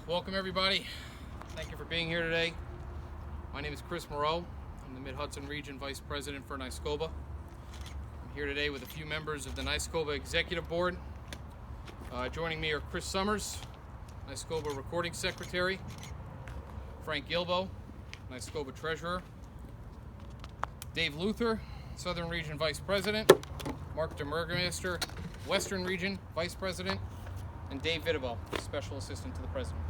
Welcome everybody. Thank you for being here today. My name is Chris Moreau. I'm the Mid-Hudson Region Vice President for NYSCOPBA. I'm here today with a few members of the NYSCOPBA Executive Board. Joining me are Chris Summers, NYSCOPBA Recording Secretary, Frank Gilbo, NYSCOPBA Treasurer, Dave Luther, Southern Region Vice President, Mark DeMurgermaster, Western Region Vice President, and Dave Vitabo, Special Assistant to the President.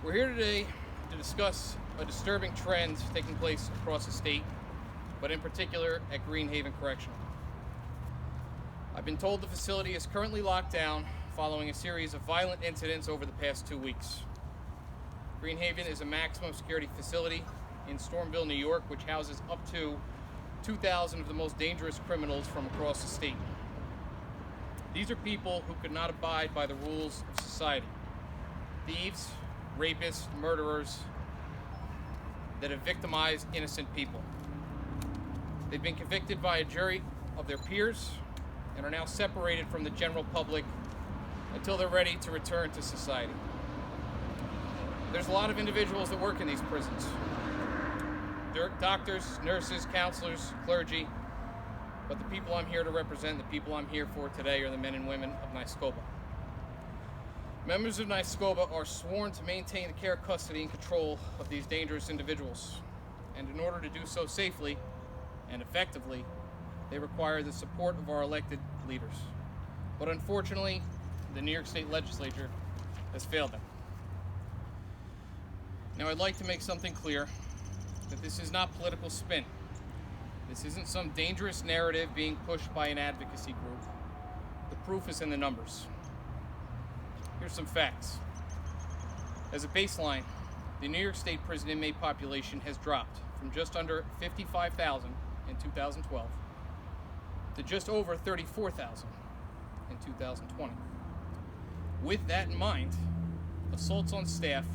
We're here today to discuss a disturbing trend taking place across the state, but in particular at Greenhaven Correctional. I've been told the facility is currently locked down following a series of violent incidents over the past 2 weeks. Greenhaven is a maximum security facility in Stormville, New York, which houses up to 2,000 of the most dangerous criminals from across the state. These are people who could not abide by the rules of society. Thieves, rapists, murderers that have victimized innocent people. They've been convicted by a jury of their peers and are now separated from the general public until they're ready to return to society. There's a lot of individuals that work in these prisons. Doctors, nurses, counselors, clergy, but the people I'm here to represent, the people I'm here for today, are the men and women of NYSCOPBA. Members of NYSCOPBA are sworn to maintain the care, custody, and control of these dangerous individuals. And in order to do so safely and effectively, they require the support of our elected leaders. But unfortunately, the New York State Legislature has failed them. Now, I'd like to make something clear, that this is not political spin. This isn't some dangerous narrative being pushed by an advocacy group. The proof is in the numbers. Here's some facts. As a baseline, the New York State prison inmate population has dropped from just under 55,000 in 2012 to just over 34,000 in 2020. With that in mind, assaults on staff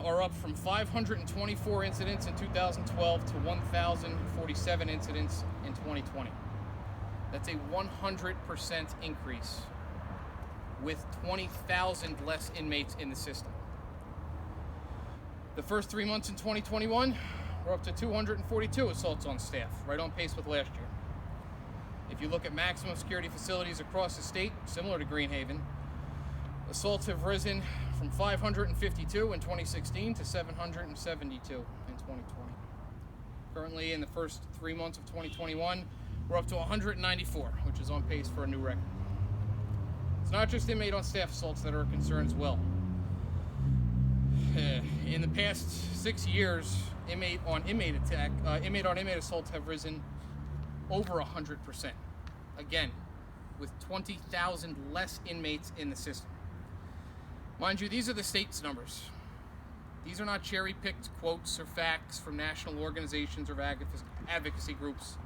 are up from 524 incidents in 2012 to 1,047 incidents in 2020. That's a 100% increase, with 20,000 less inmates in the system. The first 3 months in 2021, we're up to 242 assaults on staff, right on pace with last year. If you look at maximum security facilities across the state, similar to Greenhaven, assaults have risen from 552 in 2016 to 772 in 2020. Currently, in the first 3 months of 2021, we're up to 194, which is on pace for a new record. It's not just inmate on staff assaults that are a concern as well. In the past 6 years, inmate on inmate assaults have risen over 100%. Again, with 20,000 less inmates in the system. Mind you, these are the state's numbers. These are not cherry-picked quotes or facts from national organizations or advocacy groups.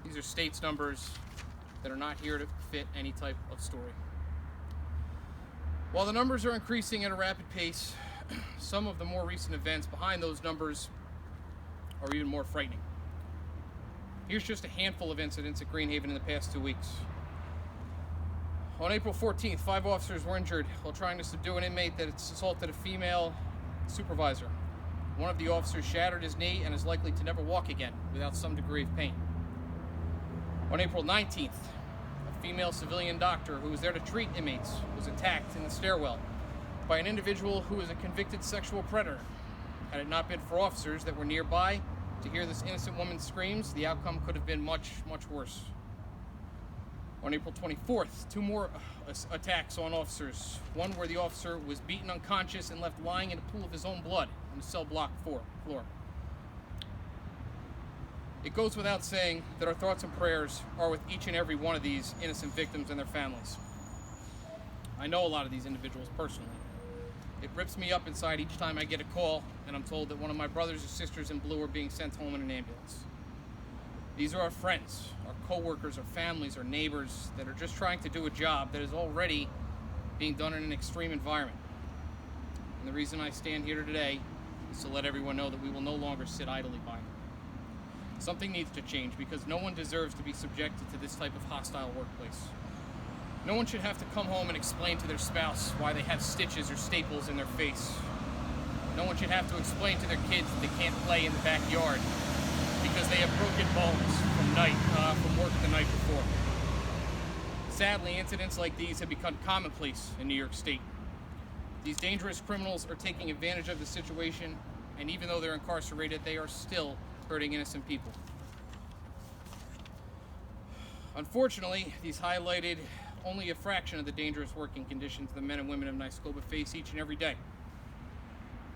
These are state's numbers that are not here to fit any type of story. While the numbers are increasing at a rapid pace, some of the more recent events behind those numbers are even more frightening. Here's just a handful of incidents at Greenhaven in the past 2 weeks. On April 14th, 5 officers were injured while trying to subdue an inmate that assaulted a female supervisor. One of the officers shattered his knee and is likely to never walk again without some degree of pain. On April 19th, a female civilian doctor who was there to treat inmates was attacked in the stairwell by an individual who is a convicted sexual predator. Had it not been for officers that were nearby to hear this innocent woman's screams, the outcome could have been much, much worse. On April 24th, 2 more attacks on officers. One where the officer was beaten unconscious and left lying in a pool of his own blood on the cell block floor. It goes without saying that our thoughts and prayers are with each and every one of these innocent victims and their families. I know a lot of these individuals personally. It rips me up inside each time I get a call and I'm told that one of my brothers or sisters in blue are being sent home in an ambulance. These are our friends, our co-workers, our families, our neighbors that are just trying to do a job that is already being done in an extreme environment. And the reason I stand here today is to let everyone know that we will no longer sit idly by. Something needs to change because no one deserves to be subjected to this type of hostile workplace. No one should have to come home and explain to their spouse why they have stitches or staples in their face. No one should have to explain to their kids that they can't play in the backyard because they have broken bones from work the night before. Sadly, incidents like these have become commonplace in New York State. These dangerous criminals are taking advantage of the situation, and even though they're incarcerated, they are still hurting innocent people. Unfortunately, these highlighted only a fraction of the dangerous working conditions the men and women of NYSCOPBA face each and every day.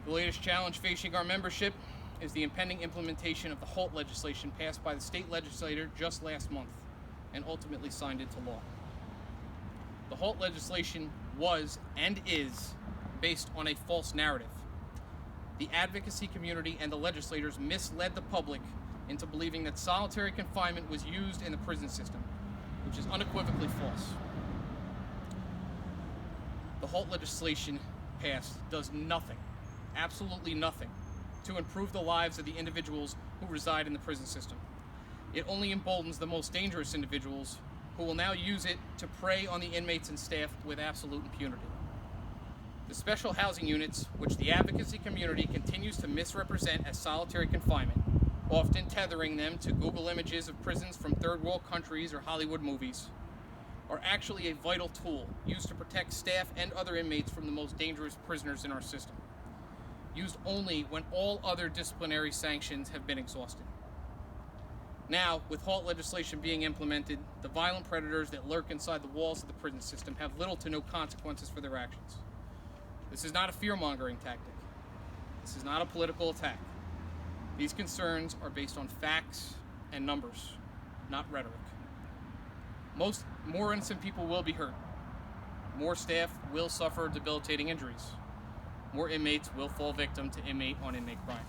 The latest challenge facing our membership is the impending implementation of the HALT legislation passed by the state legislature just last month and ultimately signed into law. The HALT legislation was and is based on a false narrative. The advocacy community and the legislators misled the public into believing that solitary confinement was used in the prison system, which is unequivocally false. The HALT legislation passed does nothing, absolutely nothing, to improve the lives of the individuals who reside in the prison system. It only emboldens the most dangerous individuals who will now use it to prey on the inmates and staff with absolute impunity. The special housing units, which the advocacy community continues to misrepresent as solitary confinement, often tethering them to Google images of prisons from third world countries or Hollywood movies, are actually a vital tool used to protect staff and other inmates from the most dangerous prisoners in our system, used only when all other disciplinary sanctions have been exhausted. Now, with HALT legislation being implemented, the violent predators that lurk inside the walls of the prison system have little to no consequences for their actions. This is not a fear-mongering tactic. This is not a political attack. These concerns are based on facts and numbers, not rhetoric. More innocent people will be hurt. More staff will suffer debilitating injuries. More inmates will fall victim to inmate-on-inmate crime.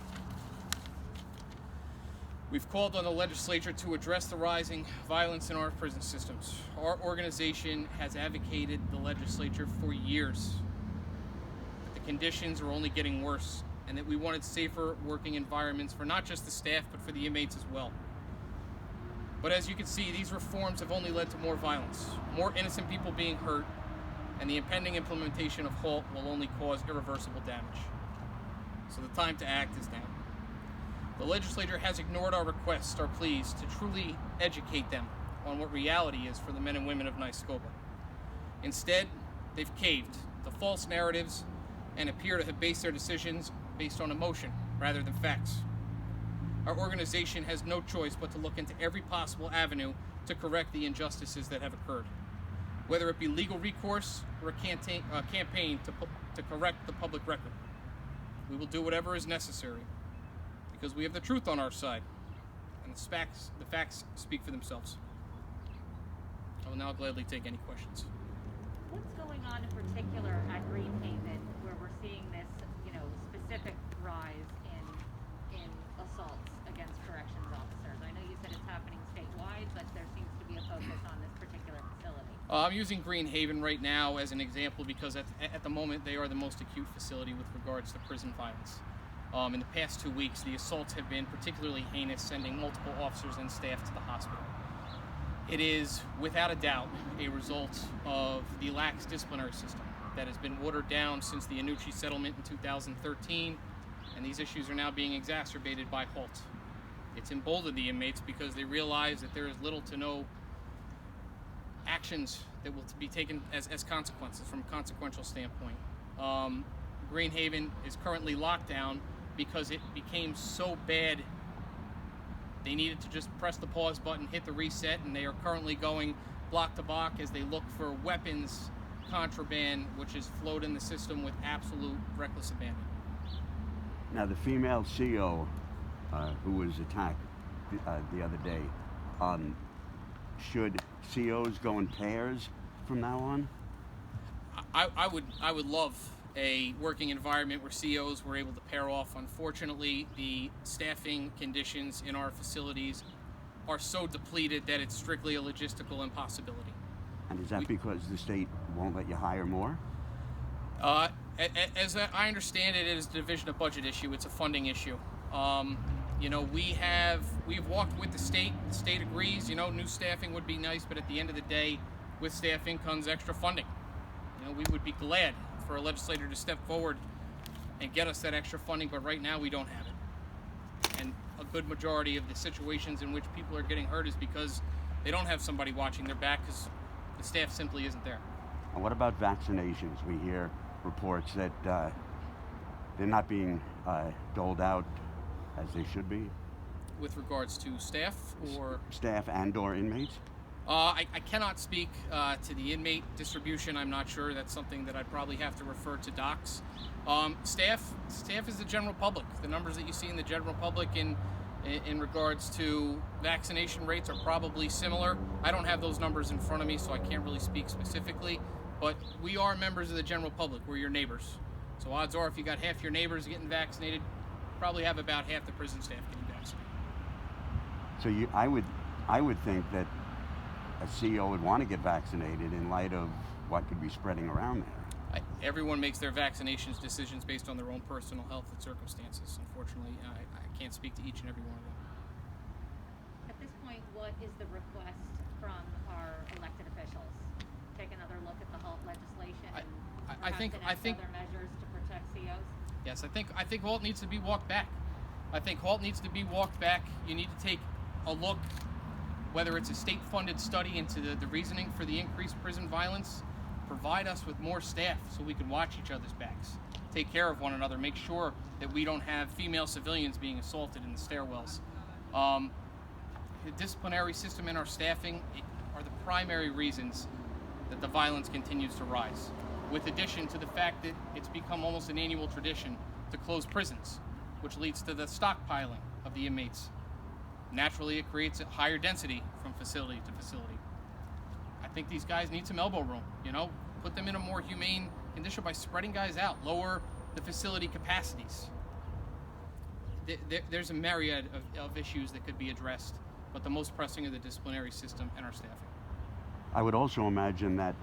We've called on the legislature to address the rising violence in our prison systems. Our organization has advocated the legislature for years that the conditions are only getting worse and that we wanted safer working environments for not just the staff but for the inmates as well. But as you can see, these reforms have only led to more violence, more innocent people being hurt, and the impending implementation of HALT will only cause irreversible damage. So the time to act is now. The legislature has ignored our requests, our pleas, to truly educate them on what reality is for the men and women of NYSCOPBA. Instead, they've caved to false narratives and appear to have based their decisions based on emotion rather than facts. Our organization has no choice but to look into every possible avenue to correct the injustices that have occurred, whether it be legal recourse or a campaign to correct the public record. We will do whatever is necessary because we have the truth on our side, and the facts speak for themselves. I will now gladly take any questions. What's going on in particular at Greenhaven where we're seeing this, specific rise in assaults against corrections officers? I know you said it's happening statewide, but there seems to be a focus on this particular facility. I'm using Greenhaven right now as an example because at the moment they are the most acute facility with regards to prison violence. In the past 2 weeks, the assaults have been particularly heinous, sending multiple officers and staff to the hospital. It is, without a doubt, a result of the lax disciplinary system that has been watered down since the Annucci settlement in 2013, and these issues are now being exacerbated by HALT. It's emboldened the inmates because they realize that there is little to no actions that will be taken as consequences from a consequential standpoint. Greenhaven is currently locked down because it became so bad they needed to just press the pause button, hit the reset, and they are currently going block to block as they look for weapons contraband, which is flowed in the system with absolute reckless abandon. Now, the female CO who was attacked the other day, should COs go in pairs from now on? I would love a working environment where COs were able to pair off. Unfortunately, the staffing conditions in our facilities are so depleted that it's strictly a logistical impossibility. And is that because the state won't let you hire more? As I understand it, it is a division of budget issue. It's a funding issue. We've walked with the state. The state agrees. New staffing would be nice, but at the end of the day, with staffing comes extra funding. You know, we would be glad for a legislator to step forward and get us that extra funding, but right now we don't have it. And a good majority of the situations in which people are getting hurt is because they don't have somebody watching their back because the staff simply isn't there. And what about vaccinations? We hear reports that they're not being doled out as they should be. With regards to staff or Staff and/or inmates? I cannot speak to the inmate distribution. I'm not sure. That's something that I'd probably have to refer to docs. Staff is the general public. The numbers that you see in the general public in regards to vaccination rates are probably similar. I don't have those numbers in front of me, so I can't really speak specifically. But we are members of the general public. We're your neighbors. So odds are, if you got half your neighbors getting vaccinated, you probably have about half the prison staff getting vaccinated. So I would think that a CO would want to get vaccinated in light of what could be spreading around there. Everyone makes their vaccinations decisions based on their own personal health and circumstances. Unfortunately, I can't speak to each and every one of them. At this point, what is the request from our elected officials? Take another look at the HALT legislation and I think other measures to protect COs? Yes, I think HALT needs to be walked back. I think HALT needs to be walked back. You need to take a look, whether it's a state-funded study into the reasoning for the increased prison violence, provide us with more staff so we can watch each other's backs, take care of one another, make sure that we don't have female civilians being assaulted in the stairwells. The disciplinary system and our staffing are the primary reasons that the violence continues to rise, with addition to the fact that it's become almost an annual tradition to close prisons, which leads to the stockpiling of the inmates. Naturally, it creates a higher density from facility to facility. I think these guys need some elbow room, you know, put them in a more humane condition by spreading guys out, lower the facility capacities. There's a myriad of issues that could be addressed, but the most pressing are the disciplinary system and our staffing. I would also imagine that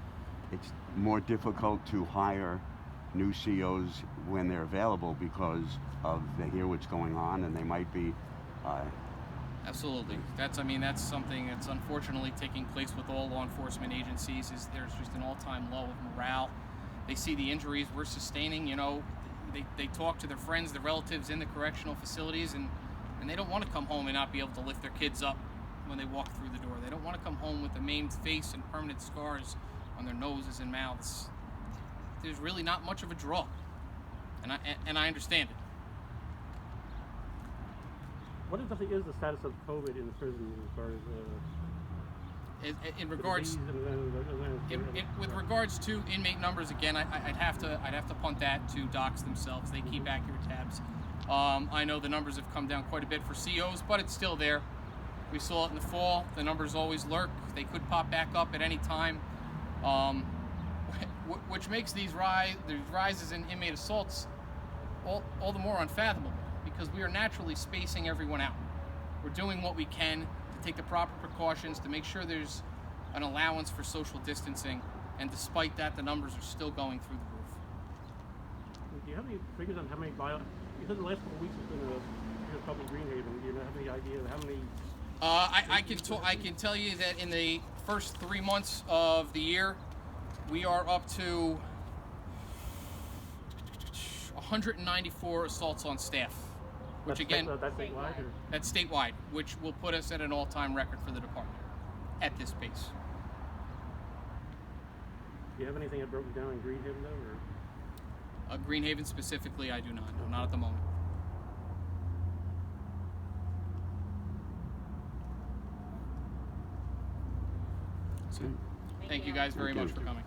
it's more difficult to hire new COs when they're available because they hear what's going on and they might be Absolutely. That's something that's unfortunately taking place with all law enforcement agencies. Is there's just an all-time low of morale. They see the injuries we're sustaining. You know, they talk to their friends, their relatives in the correctional facilities, and they don't want to come home and not be able to lift their kids up when they walk through the door. They don't want to come home with a maimed face and permanent scars on their noses and mouths. There's really not much of a draw, and I understand it. What exactly is the status of COVID in the prison as far as In regards, with regards to inmate numbers, again, I'd have to punt that to docs themselves. They keep accurate tabs. I know the numbers have come down quite a bit for COs, but it's still there. We saw it in the fall. The numbers always lurk. They could pop back up at any time, which makes these rises in inmate assaults all the more unfathomable, because we are naturally spacing everyone out. We're doing what we can to take the proper precautions to make sure there's an allowance for social distancing, and despite that, the numbers are still going through the roof. do you have any figures on how many you said the last couple of weeks has been a couple of Greenhaven. Do you have any idea of how many? I can tell you that in the first 3 months of the year, we are up to 194 assaults on staff, which again, that's statewide, or? that's statewide, which will put us at an all-time record for the department at this pace. Do you have anything that broken down in Greenhaven though, or? Greenhaven specifically, I do not. No, not at the moment. So, thank you guys very much for coming.